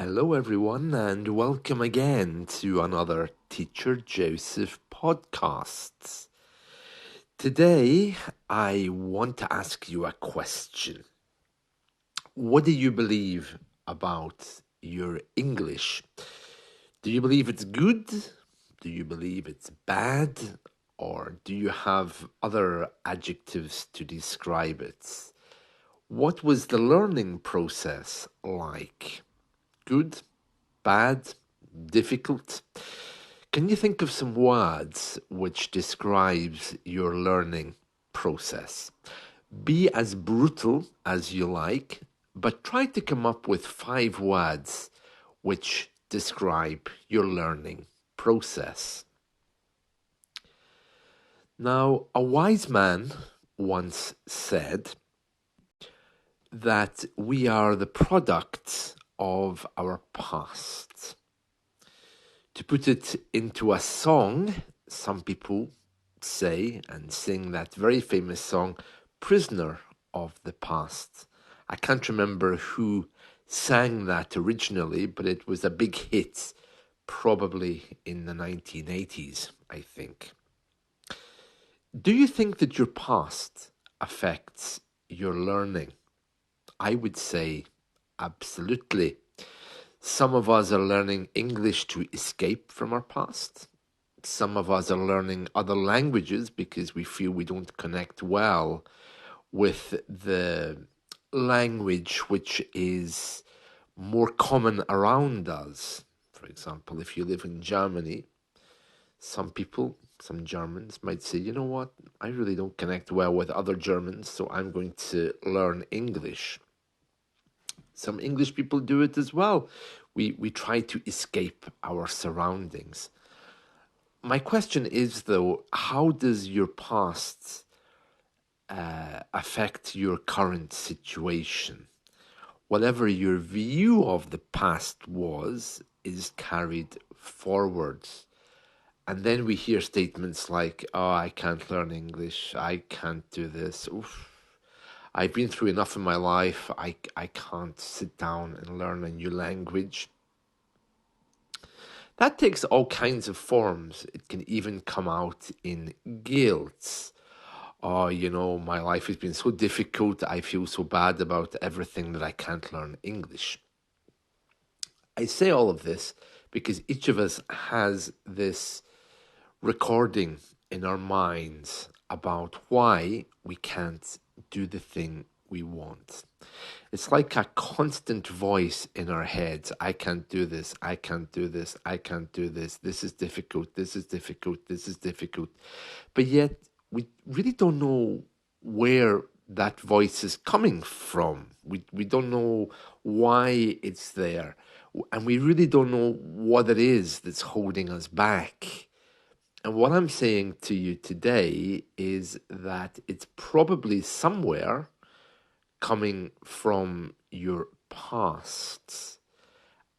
Hello, everyone, and welcome again to another Teacher Joseph podcast. Today, I want to ask you a question. What do you believe about your English? Do you believe it's good? Do you believe it's bad? Or do you have other adjectives to describe it? What was the learning process like? Good? Bad? Difficult? Can you think of some words which describes your learning process? Be as brutal as you like, but try to come up with 5 words which describe your learning process. Now, a wise man once said that we are the product of our past. To put it into a song, some people say and sing that very famous song, Prisoner of the Past. I can't remember who sang that originally, but it was a big hit, probably in the 1980s, I think. Do you think that your past affects your learning? I would say absolutely. Some of us are learning English to escape from our past. Some of us are learning other languages because we feel we don't connect well with the language which is more common around us. For example, if you live in Germany, some Germans might say, you know what, I really don't connect well with other Germans, so I'm going to learn English. Some English people do it as well. We try to escape our surroundings. My question is, though, how does your past affect your current situation? Whatever your view of the past was is carried forwards. And then we hear statements like, oh, I can't learn English. I can't do this. Oof. I've been through enough in my life. I can't sit down and learn a new language. That takes all kinds of forms. It can even come out in guilt. Oh, my life has been so difficult. I feel so bad about everything that I can't learn English. I say all of this because each of us has this recording in our minds about why we can't do the thing we want. It's like a constant voice in our heads. I can't do this. I can't do this. I can't do this. This is difficult. This is difficult. This is difficult. But yet we really don't know where that voice is coming from. We don't know why it's there. And we really don't know what it is that's holding us back. And what I'm saying to you today is that it's probably somewhere coming from your past,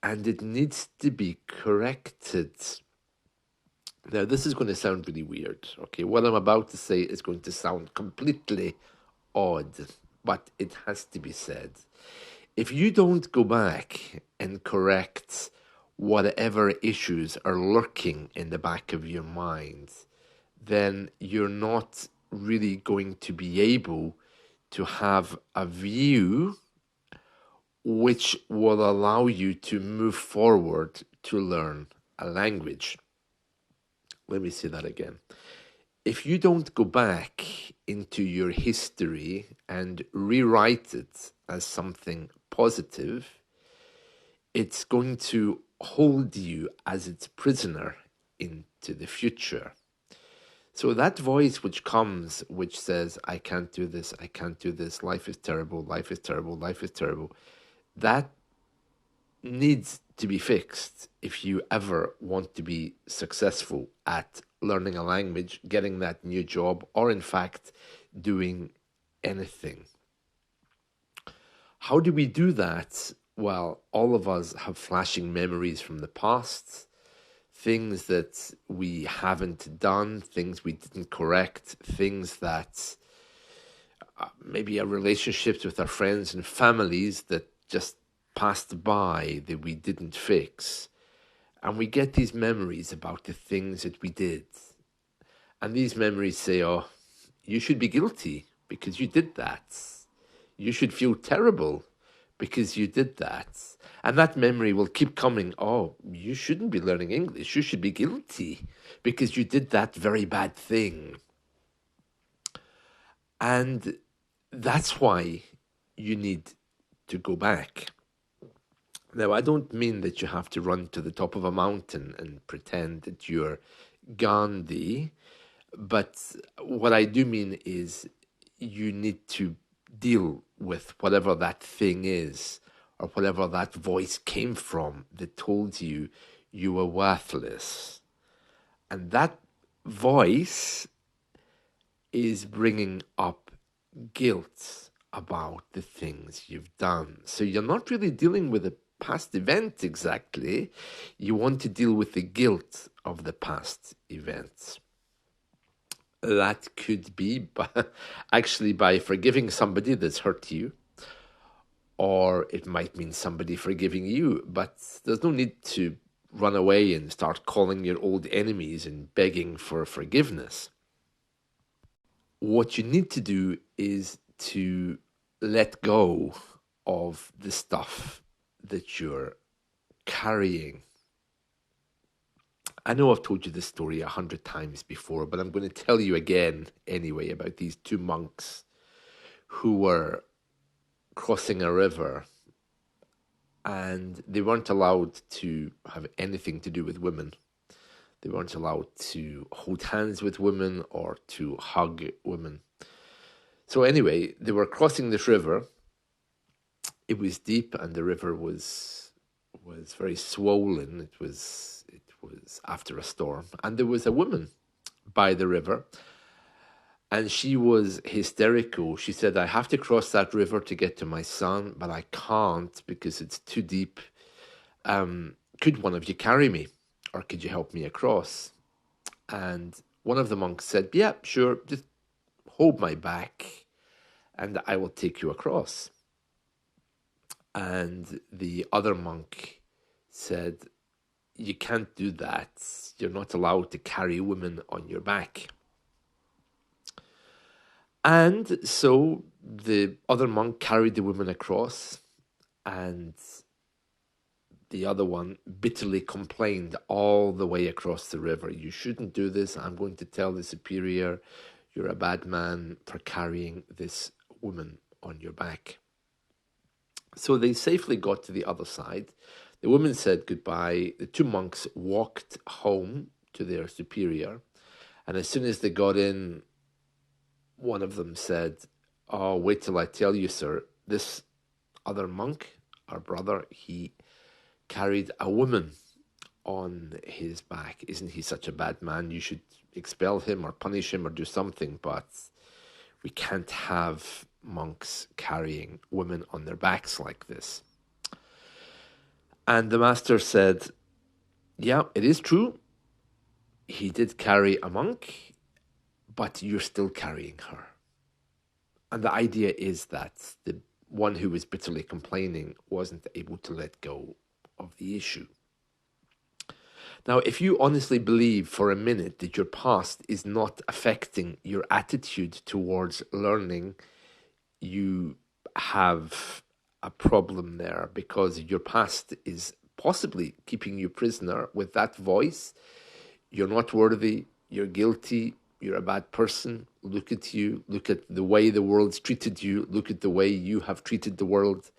and it needs to be corrected. Now, this is going to sound really weird, okay? What I'm about to say is going to sound completely odd, but it has to be said. If you don't go back and correct whatever issues are lurking in the back of your mind, then you're not really going to be able to have a view which will allow you to move forward to learn a language. Let me say that again. If you don't go back into your history and rewrite it as something positive, it's going to hold you as its prisoner into the future. So that voice which comes, which says, I can't do this, I can't do this, life is terrible, life is terrible, life is terrible, that needs to be fixed if you ever want to be successful at learning a language, getting that new job, or in fact, doing anything. How do we do that? Well, all of us have flashing memories from the past, things that we haven't done, things we didn't correct, things that maybe our relationships with our friends and families that just passed by that we didn't fix. And we get these memories about the things that we did. And these memories say, oh, you should be guilty because you did that. You should feel terrible because you did that. And that memory will keep coming. Oh, you shouldn't be learning English. You should be guilty because you did that very bad thing. And that's why you need to go back. Now, I don't mean that you have to run to the top of a mountain and pretend that you're Gandhi, but what I do mean is you need to deal with whatever that thing is or whatever that voice came from that told you you were worthless. And that voice is bringing up guilt about the things you've done. So you're not really dealing with a past event exactly. You want to deal with the guilt of the past events. That could be actually by forgiving somebody that's hurt you, or it might mean somebody forgiving you, but there's no need to run away and start calling your old enemies and begging for forgiveness. What you need to do is to let go of the stuff that you're carrying. I know I've told you this story 100 times before, but I'm going to tell you again anyway about these two monks who were crossing a river and they weren't allowed to have anything to do with women. They weren't allowed to hold hands with women or to hug women. So anyway, they were crossing this river. It was deep and the river was very swollen. It was after a storm. And there was a woman by the river and she was hysterical. She said, I have to cross that river to get to my son, but I can't because it's too deep. Could one of you carry me or could you help me across? And one of the monks said, yeah, sure, just hold my back and I will take you across. And the other monk said, you can't do that. You're not allowed to carry women on your back. And so the other monk carried the woman across, and the other one bitterly complained all the way across the river. You shouldn't do this. I'm going to tell the superior you're a bad man for carrying this woman on your back. So they safely got to the other side. The woman said goodbye. The two monks walked home to their superior. And as soon as they got in, one of them said, oh, wait till I tell you, sir. This other monk, our brother, he carried a woman on his back. Isn't he such a bad man? You should expel him or punish him or do something. But we can't have monks carrying women on their backs like this. And the master said, yeah, it is true. He did carry a monk, but you're still carrying her. And the idea is that the one who was bitterly complaining wasn't able to let go of the issue. Now, if you honestly believe for a minute that your past is not affecting your attitude towards learning, you have a problem there because your past is possibly keeping you prisoner with that voice. You're not worthy, you're guilty, you're a bad person. Look at you, look at the way the world's treated you, look at the way you have treated the world.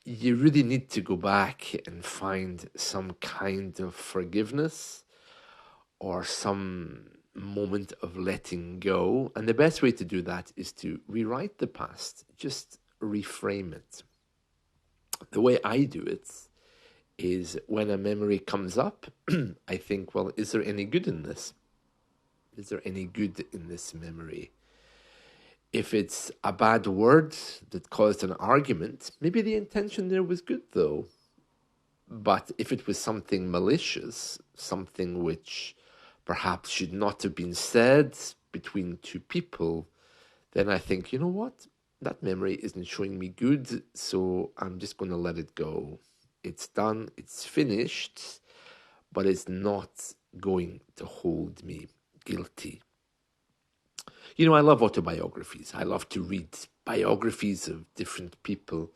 You really need to go back and find some kind of forgiveness or some moment of letting go. And the best way to do that is to rewrite the past, just reframe it. The way I do it is when a memory comes up, I think, well, is there any good in this? Is there any good in this memory? If it's a bad word that caused an argument, maybe the intention there was good though. But if it was something malicious, something which perhaps should not have been said between two people, then I think, you know what? that memory isn't showing me good, so I'm just going to let it go. It's done, it's finished, but it's not going to hold me guilty. You know, I love autobiographies. I love to read biographies of different people.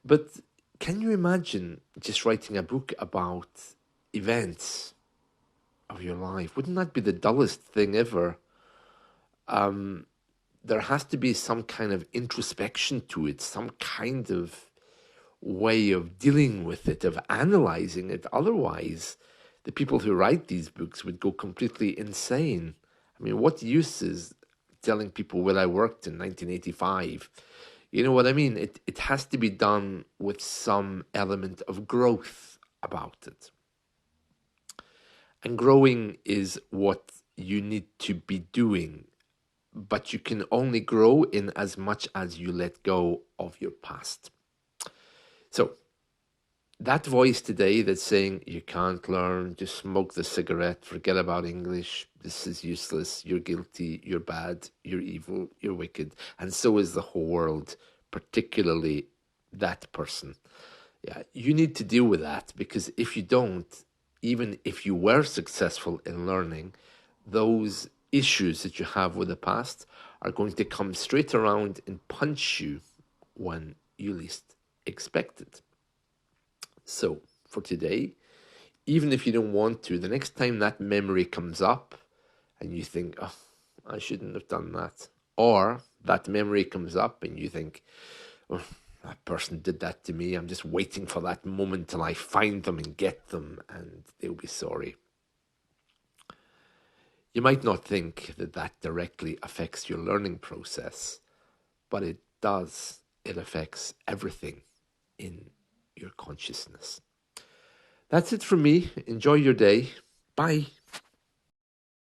But can you imagine just writing a book about events of your life? Wouldn't that be the dullest thing ever? There has to be some kind of introspection to it, some kind of way of dealing with it, of analyzing it. Otherwise, the people who write these books would go completely insane. I mean, what use is telling people where I worked in 1985? You know what I mean? It has to be done with some element of growth about it. And growing is what you need to be doing, but you can only grow in as much as you let go of your past. So, that voice today that's saying you can't learn, just smoke the cigarette, forget about English, this is useless, you're guilty, you're bad, you're evil, you're wicked, and so is the whole world, particularly that person. Yeah, you need to deal with that, because if you don't, even if you were successful in learning, those issues that you have with the past are going to come straight around and punch you when you least expect it. So, for today, even if you don't want to, the next time that memory comes up and you think, oh, I shouldn't have done that, or that memory comes up and you think, oh, that person did that to me, I'm just waiting for that moment till I find them and get them and they'll be sorry. You might not think that that directly affects your learning process, but it does. It affects everything in your consciousness. That's it from me. Enjoy your day. Bye.